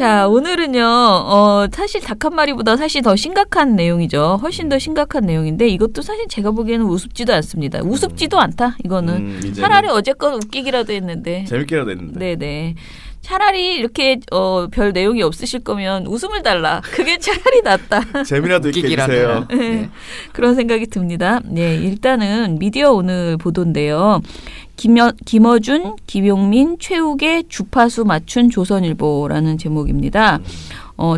자, 오늘은요, 사실 닭 한 마리보다 사실 더 심각한 내용이죠. 훨씬 더 심각한 내용인데 이것도 사실 제가 보기에는 우습지도 않습니다. 우습지도 않다, 이거는. 차라리 어제건 웃기기라도 했는데. 재밌게라도 했는데. 네네. 차라리 이렇게 별 내용이 없으실 거면 웃음을 달라. 그게 차라리 낫다. 재미라도 있게 해주세요. 네. 그런 생각이 듭니다. 네, 일단은 미디어 오늘 보도인데요. 김어준, 김용민, 최욱의 주파수 맞춘 조선일보라는 제목입니다.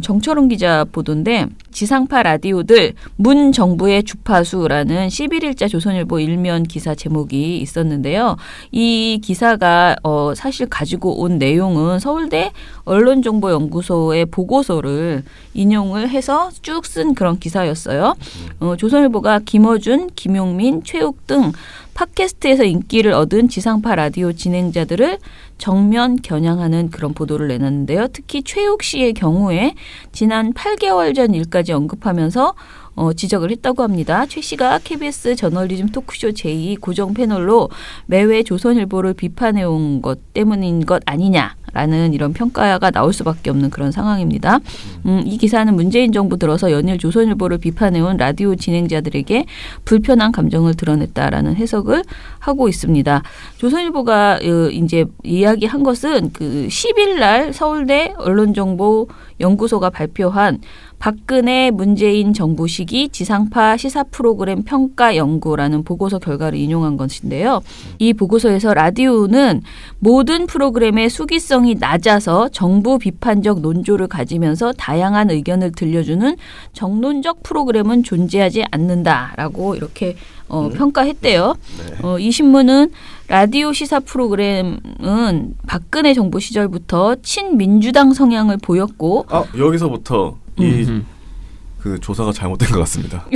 정철훈 기자 보도인데 지상파 라디오들 문 정부의 주파수라는 11일자 조선일보 일면 기사 제목이 있었는데요. 이 기사가 사실 가지고 온 내용은 서울대 언론정보연구소의 보고서를 인용을 해서 쭉 쓴 그런 기사였어요. 조선일보가 김어준, 김용민, 최욱 등 팟캐스트에서 인기를 얻은 지상파 라디오 진행자들을 정면 겨냥하는 그런 보도를 내놨는데요. 특히 최욱 씨의 경우에 지난 8개월 전 일까지 언급하면서 지적을 했다고 합니다. 최 씨가 KBS 저널리즘 토크쇼 제2 고정 패널로 매회 조선일보를 비판해온 것 때문인 것 아니냐라는 이런 평가가 나올 수밖에 없는 그런 상황입니다. 이 기사는 문재인 정부 들어서 연일 조선일보를 비판해온 라디오 진행자들에게 불편한 감정을 드러냈다라는 해석을 하고 있습니다. 조선일보가 이제 이야기한 것은 그 10일 날 서울대 언론정보연구소가 발표한 박근혜 문재인 정부 시기 지상파 시사 프로그램 평가 연구라는 보고서 결과를 인용한 것인데요. 이 보고서에서 라디오는 모든 프로그램의 수기성이 낮아서 정부 비판적 논조를 가지면서 다양한 의견을 들려주는 정론적 프로그램은 존재하지 않는다라고 이렇게 평가했대요. 이 신문은 라디오 시사 프로그램은 박근혜 정부 시절부터 친민주당 성향을 보였고 여기서부터 그 조사가 잘못된 것 같습니다.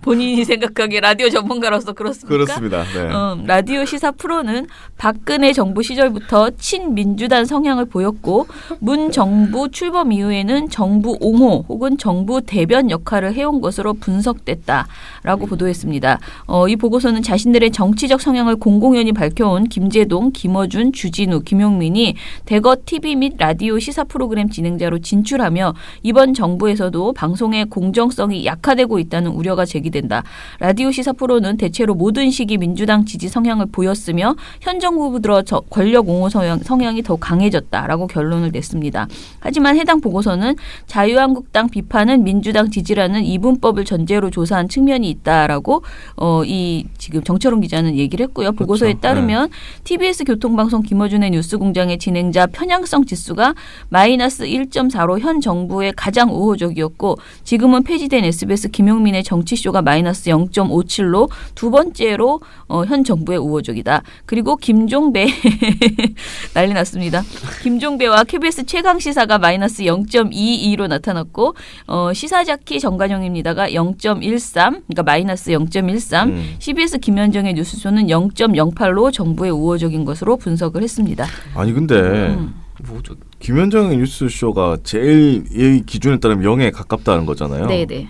본인이 생각하기에 라디오 전문가로서 그렇습니까? 그렇습니다. 네. 라디오 시사 프로는 박근혜 정부 시절부터 친민주당 성향을 보였고 문 정부 출범 이후에는 정부 옹호 혹은 정부 대변 역할을 해온 것으로 분석됐다라고 보도했습니다. 이 보고서는 자신들의 정치적 성향을 공공연히 밝혀온 김재동, 김어준, 주진우, 김용민이 대거 TV 및 라디오 시사 프로그램 진행자로 진출하며 이번 정부에서 도 방송의 공정성이 약화되고 있다는 우려가 제기된다. 라디오 시사 프로는 대체로 모든 시기 민주당 지지 성향을 보였으며 현 정부 들어 권력 옹호 성향이 더 강해졌다라고 결론을 냈습니다. 하지만 해당 보고서는 자유한국당 비판은 민주당 지지라는 이분법을 전제로 조사한 측면이 있다라고 이 지금 정철훈 기자는 얘기를 했고요. 보고서에 그렇죠. 따르면 TBS 교통방송 김어준의 뉴스공장의 진행자 편향성 지수가 마이너스 1.4로 현 정부의 가장 우호적 이었고 지금은 폐지된 SBS 김용민의 정치쇼가 마이너스 0.57로 두 번째로 현 정부의 우호적이다. 그리고 김종배 난리 났습니다. 김종배와 KBS 최강시사가 마이너스 0.22로 나타났고 시사자키 정관영입니다가 0.13 그러니까 마이너스 0.13 CBS 김현정의 뉴스쇼는 0.08로 정부의 우호적인 것으로 분석을 했습니다. 아니 근데 김현정의 뉴스쇼가 제일 이 기준에 따르면 0에 가깝다는 거잖아요. 네네.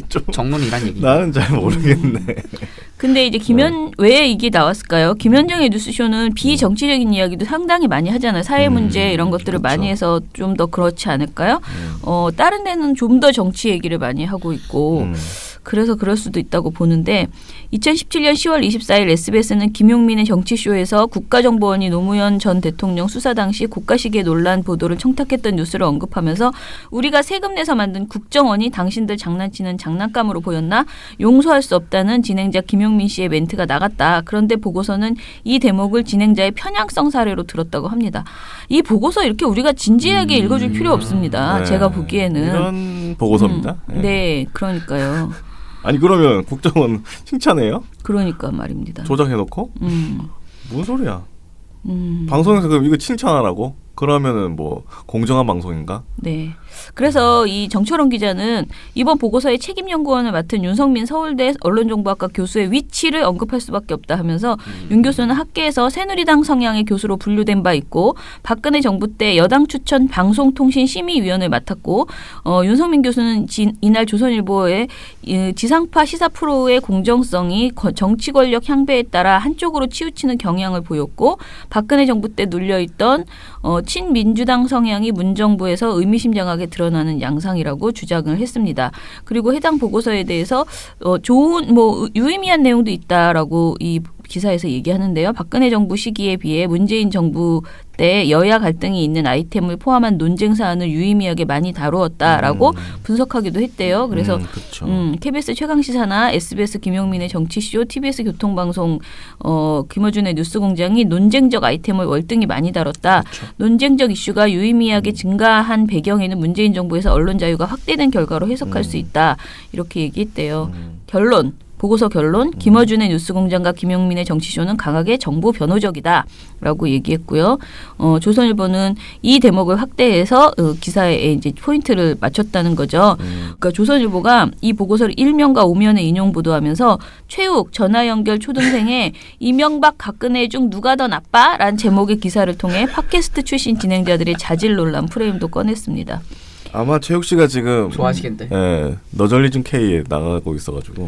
좀 정론이란 얘기. 나는 잘 모르겠네. 근데 이제 왜 이게 나왔을까요? 김현정의 뉴스쇼는 비정치적인 이야기도 상당히 많이 하잖아요. 사회 문제 이런 것들을 그렇죠. 많이 해서 좀 더 그렇지 않을까요? 다른 데는 좀 더 정치 얘기를 많이 하고 있고 그래서 그럴 수도 있다고 보는데 2017년 10월 24일 SBS는 김용민의 정치쇼에서 국가정보원이 노무현 전 대통령 수사 당시 국가시기의 논란 보도를 청탁했던 뉴스를 언급하면서 우리가 세금 내서 만든 국정원이 당신들 장난치는 장난감으로 보였나? 용서할 수 없다는 진행자 김용민 씨의 멘트가 나갔다. 그런데 보고서는 이 대목을 진행자의 편향성 사례로 들었다고 합니다. 이 보고서 이렇게 우리가 진지하게 읽어줄 필요 없습니다. 네. 제가 보기에는. 이런 보고서입니다. 네, 그러니까요. 아니 그러면 국정원 칭찬해요? 그러니까 말입니다. 조작해놓고? 뭔 소리야? 방송에서 그럼 이거 칭찬하라고? 그러면은 뭐 공정한 방송인가? 네. 그래서 이 정철원 기자는 이번 보고서의 책임 연구원을 맡은 윤성민 서울대 언론정보학과 교수의 위치를 언급할 수밖에 없다 하면서 윤 교수는 학계에서 새누리당 성향의 교수로 분류된 바 있고 박근혜 정부 때 여당 추천 방송통신심의위원을 맡았고 윤성민 교수는 이날 조선일보의 지상파 시사 프로의 공정성이 정치 권력 향배에 따라 한쪽으로 치우치는 경향을 보였고 박근혜 정부 때 눌려있던 친민주당 성향이 문정부에서 의미심장하게 드러나는 양상이라고 주장을 했습니다. 그리고 해당 보고서에 대해서 좋은 유의미한 내용도 있다라고 이 기사에서 얘기하는데요. 박근혜 정부 시기에 비해 문재인 정부 때 여야 갈등이 있는 아이템을 포함한 논쟁 사안을 유의미하게 많이 다루었다라고 분석하기도 했대요. 그래서 KBS 최강시사나 SBS 김용민의 정치쇼, TBS 교통방송 김어준의 뉴스공장이 논쟁적 아이템을 월등히 많이 다뤘다. 그렇죠. 논쟁적 이슈가 유의미하게 증가한 배경에는 문재인 정부에서 언론 자유가 확대된 결과로 해석할 수 있다. 이렇게 얘기했대요. 결론. 보고서 결론, 김어준의 뉴스공장과 김용민의 정치쇼는 강하게 정부 변호적이다라고 얘기했고요. 조선일보는 이 대목을 확대해서 기사에 이제 포인트를 맞췄다는 거죠. 그러니까 조선일보가 이 보고서를 1면과 5면에 인용 보도하면서 최욱 전화 연결 초등생의 이명박 박근혜 중 누가 더 나빠? 라는 제목의 기사를 통해 팟캐스트 출신 진행자들의 자질 논란 프레임도 꺼냈습니다. 아마 최욱 씨가 지금 좋아하시겠는데. 예, 너절리즘 K에 나가고 있어가지고.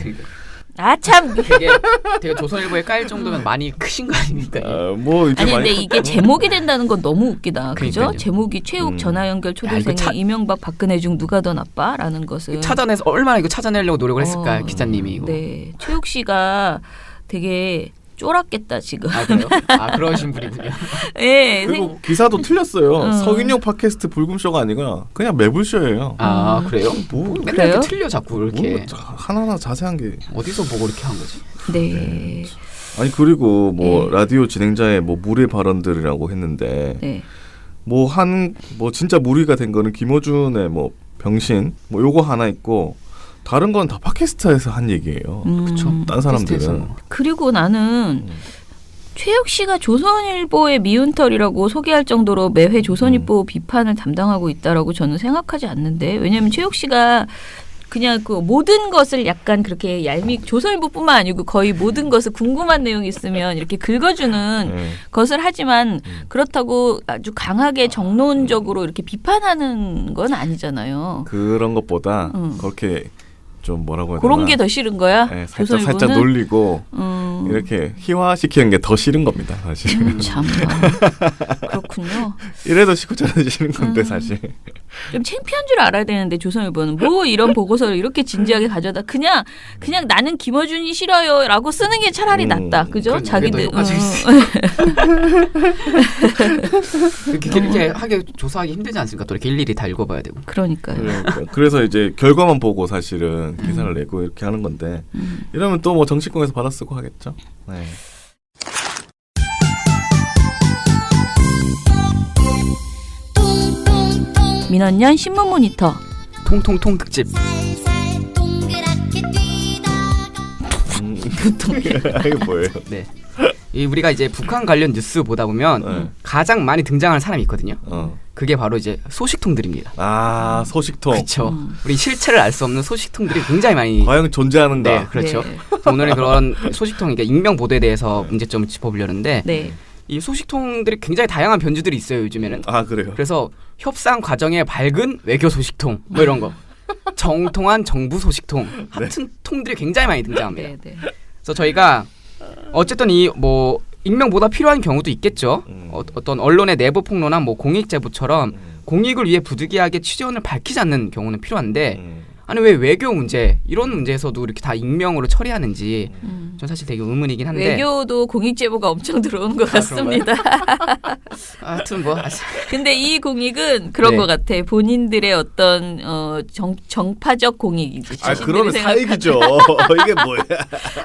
아 참. 되게 조선일보에 깔 정도면 많이 크신 거 아닙니까? 뭐 이제 아니 많이 근데 이게 제목이 된다는 건 너무 웃기다. 그죠? 그러니까요. 제목이 최욱 전화 연결 초등생의 이명박 박근혜 중 누가 더 나빠라는 것을 찾아내서 얼마나 이거 찾아내려고 노력을 했을까 기자님이 이거. 네, 최욱 씨가 되게 쫄았겠다 지금. 아 그래요? 아 그러신 분이군요. 네, 그리고 기사도 틀렸어요. 서인용 팟캐스트 불금쇼가 아니라 그냥 매불쇼예요. 아 그래요? 뭐 맨날 그래요? 이렇게 틀려 자꾸 이렇게. 뭐 하나하나 자세한 게. 어디서 보고 이렇게 한 거지? 네. 아니 그리고 뭐 네. 라디오 진행자의 뭐 무례 발언들이라고 했는데 네. 뭐 진짜 무리가 된 거는 김어준의 뭐 병신 뭐 요거 하나 있고 다른 건 다 팟캐스트에서 한 얘기예요. 그렇죠. 딴 사람들은. 팟캐스트에서. 그리고 나는 최욱 씨가 조선일보의 미운털이라고 소개할 정도로 매회 조선일보 비판을 담당하고 있다라고 저는 생각하지 않는데, 왜냐하면 최욱 씨가 그냥 그 모든 것을 약간 그렇게 조선일보뿐만 아니고 거의 모든 것을 궁금한 내용이 있으면 이렇게 긁어주는 것을 하지만 그렇다고 아주 강하게 정론적으로 이렇게 비판하는 건 아니잖아요. 그런 것보다 그렇게 좀 뭐라고 해야 되나? 그런 게 더 싫은 거야? 네, 조선일보는? 살짝 놀리고 이렇게 희화시키는 게 더 싫은 겁니다, 사실. 참 그렇군요. 이래도 싫고 저래도 싫은 건데 사실. 좀 창피한 줄 알아야 되는데 조선일보는 뭐 이런 보고서를 이렇게 진지하게 가져다 그냥 나는 김어준이 싫어요라고 쓰는 게 차라리 낫다, 그죠? 그러네. 자기들. 그래도 이렇게 하게 조사하기 힘들지 않습니까? 또 이렇게 일일이 다 읽어봐야 되고. 그러니까요. 그래서 이제 결과만 보고 사실은 기사를 내고 이렇게 하는 건데 이러면 또 뭐 정치권에서 받아쓰고 하겠죠. 네. 민원연 신문 모니터. 통통통 특집. 이게 뭐예요? 네. 이 우리가 이제 북한 관련 뉴스 보다 보면 가장 많이 등장하는 사람이 있거든요. 그게 바로 이제 소식통들입니다. 아, 소식통. 그렇죠. 우리 실체를 알 수 없는 소식통들이 굉장히 많이 과연 존재하는가? 네, 그렇죠. 네. 오늘은 그런 소식통, 그러니까 익명 보도에 대해서 문제점을 짚어보려는데 네. 이 소식통들이 굉장히 다양한 변주들이 있어요, 요즘에는. 아, 그래요? 그래서 협상 과정에 밝은 외교 소식통 뭐 이런 거, 정통한 정부 소식통, 하여튼 통들이 굉장히 많이 등장합니다. 네, 네. 그래서 저희가 어쨌든 이 뭐 익명보다 필요한 경우도 있겠죠. 어떤 언론의 내부 폭로나 뭐 공익 제보처럼 공익을 위해 부득이하게 취재원을 밝히지 않는 경우는 필요한데 아니 왜 외교 문제 이런 문제에서도 이렇게 다 익명으로 처리하는지 전 사실 되게 의문이긴 한데 외교도 공익 제보가 엄청 들어오는 것 같습니다. 하여튼 뭐 근데 이 공익은 그런 네. 것 같아. 본인들의 어떤 정파적 공익이지. 아, 자신들이 그러면 생각하는. 사익이죠. 이게 뭐야?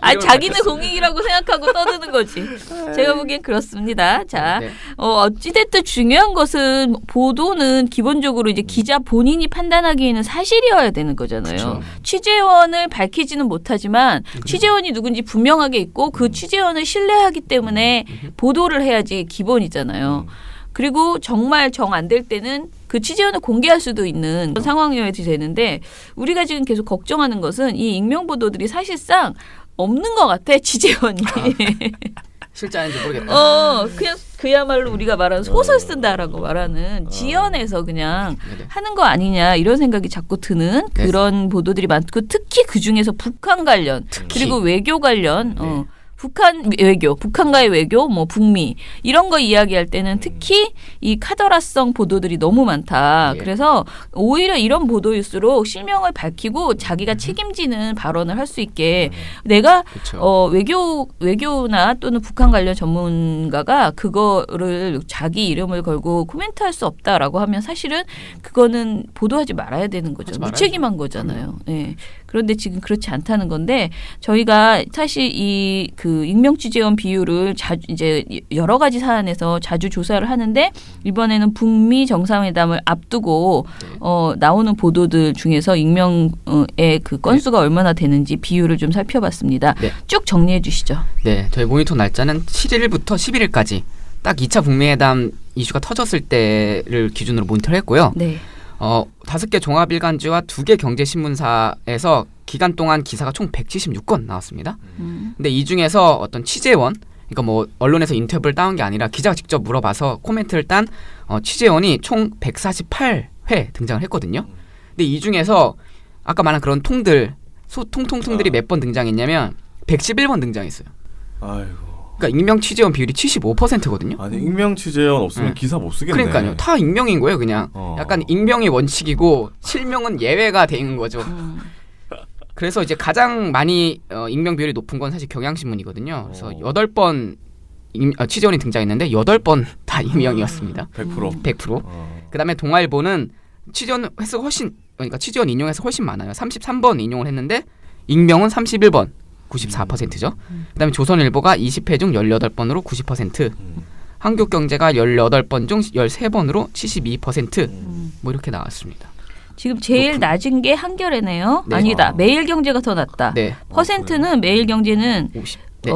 아, 자기는 공익이라고 생각하고 떠드는 거지. 제가 보기엔 그렇습니다. 자, 네. 어찌됐든 중요한 것은 보도는 기본적으로 이제 기자 본인이 판단하기에는 사실이어야 되는 거잖아요. 그쵸. 취재원을 밝히지는 못하지만 취재원이 누군지 분명하게 있고 그 취재원을 신뢰하기 때문에 보도를 해야지 기본이잖아요. 그리고 정말 정 안 될 때는 그 취재원을 공개할 수도 있는 그런 상황이어야 되는데 우리가 지금 계속 걱정하는 것은 이 익명 보도들이 사실상 없는 것 같아, 취재원이. 실제 아닌지 모르겠다. 그냥 그야말로 우리가 말하는 소설 쓴다라고 말하는 지연해서 그냥 네네. 하는 거 아니냐 이런 생각이 자꾸 드는 그런 보도들이 많고 특히 그 중에서 북한 관련 그리고 외교 관련 북한 외교, 북한과의 외교, 뭐 북미 이런 거 이야기할 때는 특히 이 카더라성 보도들이 너무 많다. 예. 그래서 오히려 이런 보도일수록 실명을 밝히고 자기가 책임지는 발언을 할 수 있게 내가 그렇죠. 외교나 또는 북한 관련 전문가가 그거를 자기 이름을 걸고 코멘트할 수 없다라고 하면 사실은 그거는 보도하지 말아야 되는 거죠. 하지 말아야죠. 무책임한 거잖아요. 예. 그런데 지금 그렇지 않다는 건데 저희가 사실 이 그 익명 취재원 비율을 자주 이제 여러 가지 사안에서 자주 조사를 하는데 이번에는 북미 정상회담을 앞두고 나오는 보도들 중에서 익명의 그 건수가 얼마나 되는지 비율을 좀 살펴봤습니다. 네. 쭉 정리해 주시죠. 네, 저희 모니터 날짜는 7일부터 11일까지 딱 2차 북미회담 이슈가 터졌을 때를 기준으로 모니터를 했고요. 네. 5개 종합일간지와 2개 경제신문사에서 기간 동안 기사가 총 176건 나왔습니다. 근데 이 중에서 어떤 취재원, 그러니까 뭐 언론에서 인터뷰를 따온 게 아니라 기자가 직접 물어봐서 코멘트를 딴 취재원이 총 148회 등장을 했거든요. 근데 이 중에서 아까 말한 그런 통들, 통들이 몇 번 등장했냐면 111번 등장했어요. 아이고. 그러니까 익명 취재원 비율이 75%거든요. 아니 익명 취재원 없으면 네. 기사 못 쓰겠네. 그러니까요. 다 익명인 거예요, 그냥. 약간 익명이 원칙이고 실명은 예외가 되는 거죠. 그래서 이제 가장 많이 익명 비율이 높은 건 사실 경향신문이거든요. 그래서 8번 취재원이 등장했는데 8번 다 익명이었습니다. 100%. 100%. 그다음에 동아일보는 취재원 횟수가 훨씬, 그러니까 취재원 인용 횟수가 훨씬 많아요. 33번 인용을 했는데 익명은 31번. 94%죠. 그다음에 조선일보가 20회 중 18번으로 90%, 한국경제가 18번 중 13번으로 72%, 뭐 이렇게 나왔습니다. 지금 제일 낮은 게 한겨레네요. 네. 아니다. 매일경제가 더 낮다. 네. 퍼센트는 매일경제는 50. 네.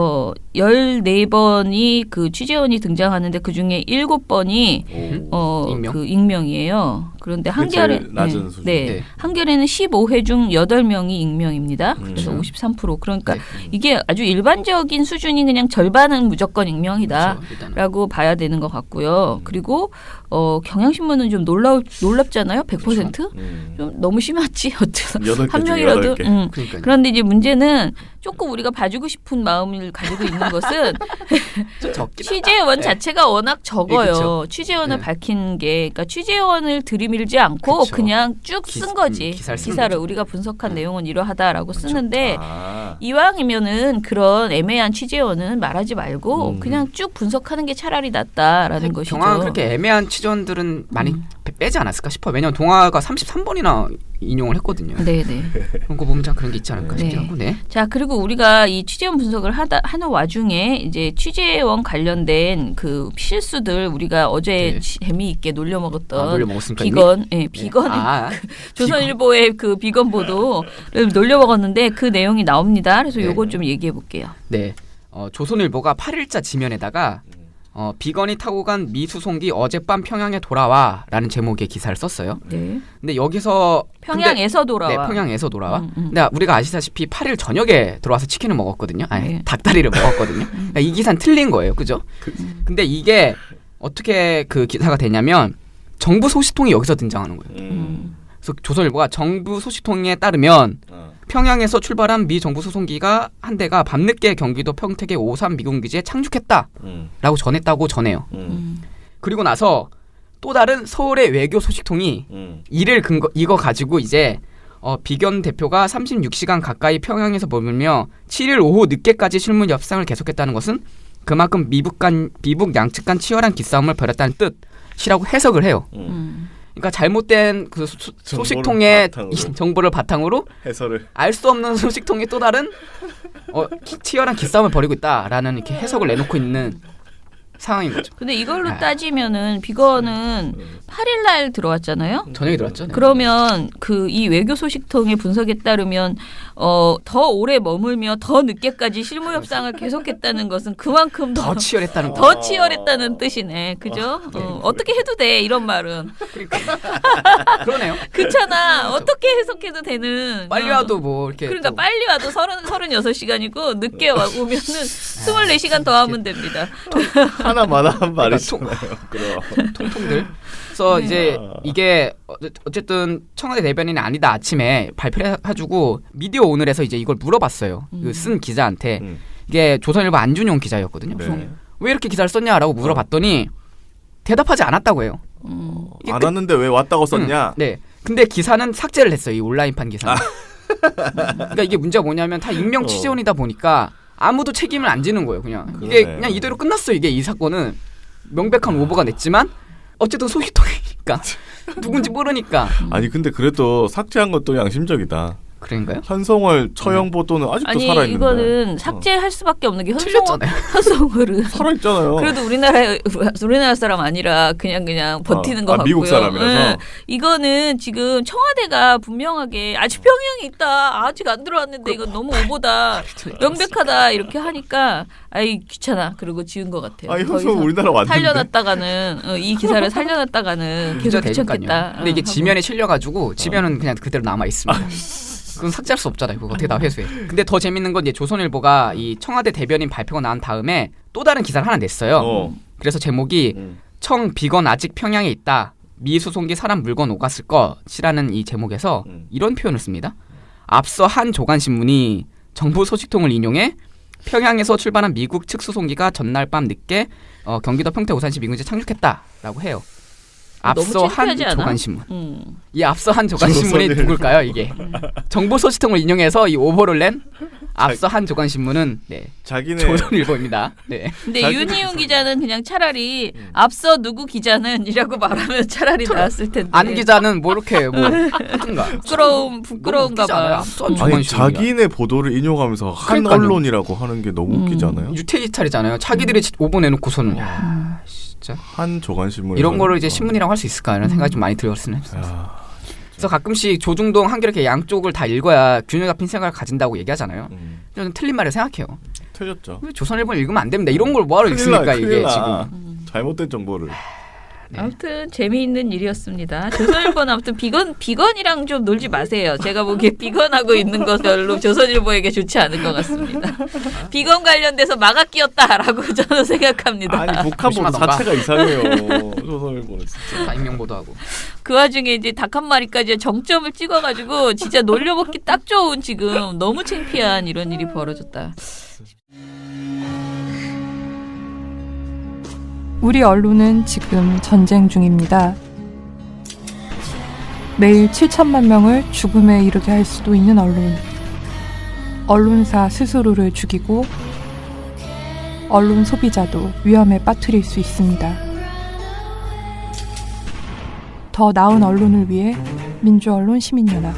14번이 그 취재원이 등장하는데 그중에 7번이 익명? 그 익명이에요. 그런데 그게 한겨레 제일 낮은 수준. 네. 네. 한겨레는 15회 중 8명이 익명입니다. 그래서 그렇죠. 53%. 그러니까 네. 이게 아주 일반적인 수준이 그냥 절반은 무조건 익명이다. 그렇죠, 일단은. 라고 봐야 되는 것 같고요. 그리고 경향신문은 좀 놀랍잖아요. 100%? 좀 너무 심하지. 어쩌 여덟 개 한 중에 명이라도. 여덟 개. 그러니까요. 그런데 이제 문제는 조금 우리가 봐주고 싶은 마음을 가지고 있는 것은 좀 적긴 취재원 하다. 자체가 워낙 적어요. 그쵸. 취재원을 네. 밝힌 게, 그러니까 취재원을 들이밀지 않고 그쵸. 그냥 쭉 쓴 거지. 기사를 쓰는 기사를 거죠. 우리가 분석한 내용은 이러하다라고 쓰는데 아. 이왕이면은 그런 애매한 취재원은 말하지 말고 그냥 쭉 분석하는 게 차라리 낫다라는 것이죠. 경화가 그렇게 애매한 취재원들은 많이 빼지 않았을까 싶어요. 왜냐면 동아가 33번이나 인용을 했거든요. 네네. 그런 거 보면 참 그런 게 있지 않을까 네. 싶긴 하고. 네. 자, 그리고 우리가 이 취재원 분석을 하는 와중에 이제 취재원 관련된 그 실수들 우리가 어제 네. 재미있게 놀려먹었던 놀려먹었습니까, 비건, 이미? 예, 비건, 아, 조선일보의 그 비건 보도를 놀려먹었는데 그 내용이 나옵니다. 그래서 네. 요거 좀 얘기해 볼게요. 네. 조선일보가 8일자 지면에다가 비건이 타고 간 미 수송기 어젯밤 평양에 돌아와라는 제목의 기사를 썼어요. 네. 근데 여기서 평양에서 돌아와. 네, 평양에서 돌아와. 음. 근데 우리가 아시다시피 8일 저녁에 들어와서 치킨을 먹었거든요. 아니, 네. 닭다리를 먹었거든요. 그러니까 이 기사는 틀린 거예요. 그죠? 근데 이게 어떻게 그 기사가 되냐면 정부 소식통이 여기서 등장하는 거예요. 그래서 조선일보가 정부 소식통에 따르면 평양에서 출발한 미 정부 수송기가 한 대가 밤늦게 경기도 평택의 오산 미군 기지에 착륙했다라고 전했다고 전해요. 그리고 나서 또 다른 서울의 외교 소식통이 이거 가지고 이제 비건 대표가 36시간 가까이 평양에서 머물며 7일 오후 늦게까지 실무 협상을 계속했다는 것은 그만큼 미북 양측 간 치열한 기싸움을 벌였다는 뜻이라고 해석을 해요. 그러니까 잘못된 그 소식통의 정보를 바탕으로 해설을 알 수 없는 소식통이 또 다른 치열한 기싸움을 벌이고 있다라는 이렇게 해석을 내놓고 있는 상황인 거죠. 근데 이걸로 따지면은 비건은 8일 날 들어왔잖아요. 저녁에 들어왔죠. 네. 그러면 그 이 외교 소식통의 분석에 따르면 더 오래 머물며 더 늦게까지 실무 협상을 계속했다는 것은 그만큼 더 치열했다는 거. 더 치열했다는 뜻이네. 그죠? 어떻게 해도 돼 이런 말은. 그러네요. 그렇잖아. 어떻게 해석해도 되는. 빨리 와도 뭐 이렇게 그러니까 또 빨리 와도 36시간이고 늦게 오면은 24시간 더 하면 됩니다. 하나마다 한 그러니까 말이잖아요. 그럼. 통통들. 그래서 이제 이게 어쨌든 청와대 대변인이 아니다 아침에 발표를 해가지고 미디어 오늘에서 이제 이걸 물어봤어요. 그 쓴 기자한테 이게 조선일보 안준용 기자였거든요. 네. 왜 이렇게 기사를 썼냐라고 물어봤더니 대답하지 않았다고 해요. 이게 안 왔는데 왜 왔다고 썼냐? 네. 근데 기사는 삭제를 했어요. 이 온라인판 기사는. 그러니까 이게 문제가 뭐냐면 다 익명 취재원이다 보니까 아무도 책임을 안 지는 거예요. 그냥 이게 그러네. 그냥 이대로 끝났어요. 이게 이 사건은 명백한 오보가 냈지만 어쨌든 소식통이니까 누군지 모르니까. 아니 근데 그래도 삭제한 것도 양심적이다. 그런가요? 한성월 처형 보도는 아직도 아니 살아있는데. 이거는 삭제할 수밖에 없는 게 틀렸잖아요. 현성월은 살아있잖아요. 그래도 우리나라 사람 아니라 그냥 버티는 것 같고요. 미국 사람이라서. 네. 이거는 지금 청와대가 분명하게 아직 평양에 있다. 아직 안 들어왔는데 이건 너무 오보다. 명백하다 이렇게 하니까 아이 귀찮아. 그리고 지운 것 같아요. 아니 더 현성 이상 우리나라 왔는데. 살려놨다가는 이 기사를 살려놨다가는 계속 귀찮겠다. 근데 이게 하고. 지면에 실려가지고 지면은 그냥 그대로 남아 있습니다. 그건 삭제할 수 없잖아요. 그거 어떻게 다 회수해. 근데 더 재밌는 건 이제 조선일보가 이 청와대 대변인 발표가 나온 다음에 또 다른 기사를 하나 냈어요. 그래서 제목이 청 비건 아직 평양에 있다. 미 수송기 사람 물건 오갔을 것이라는 이 제목에서 이런 표현을 씁니다. 앞서 한 조간신문이 정부 소식통을 인용해 평양에서 출발한 미국 측 수송기가 전날 밤 늦게 경기도 평택 오산시 미군지에 착륙했다라고 해요. 앞서 한 조간신문. 이 앞서 한 조간신문이 누굴까요? 이게 정보 소식통을 인용해서 이 오보를 낸 앞서 한 조간신문은 자기네 조선일보입니다. 네. 근데 윤희용 기자는 그냥 차라리 앞서 누구 기자는이라고 말하면 차라리 나았을 텐데. 안 기자는 뭐 이렇게 뭐 하든가. 부끄러운가 봐요. 앞서 아니 조간신문이야. 자기네 보도를 인용하면서 한 그러니까요. 언론이라고 하는 게 너무 웃기지 않아요? 유태지 차리잖아요. 자기들이 오보 내놓고서는 야, 진짜 한 조간신문 이런 거를 이제 신문이라고 할 수 있을까 이런 생각이 좀 많이 들었으면 했어요. 그래서 가끔씩 조중동 한겨레 이렇게 양쪽을 다 읽어야 균형 잡힌 생각을 가진다고 얘기하잖아요. 저는 틀린 말을 생각해요. 틀렸죠. 왜 조선일보를 읽으면 안 됩니다. 이런 걸 뭐하러 읽습니까 이게 지금. 잘못된 정보를. 네. 아무튼 재미있는 일이었습니다. 조선일보는 아무튼 비건이랑 좀 놀지 마세요. 제가 보기에 비건하고 있는 것 별로 조선일보에게 좋지 않은 것 같습니다. 비건 관련돼서 막아 끼었다라고 저는 생각합니다. 아니 북한 보도 조심하던가. 자체가 이상해요. 조선일보는 진짜. 다 익명 보도하고. 그 와중에 이제 닭 한 마리까지 정점을 찍어가지고 진짜 놀려먹기 딱 좋은 지금 너무 창피한 이런 일이 벌어졌다. 우리 언론은 지금 전쟁 중입니다. 매일 7천만 명을 죽음에 이르게 할 수도 있는 언론. 언론사 스스로를 죽이고 언론 소비자도 위험에 빠뜨릴 수 있습니다. 더 나은 언론을 위해 민주언론 시민연합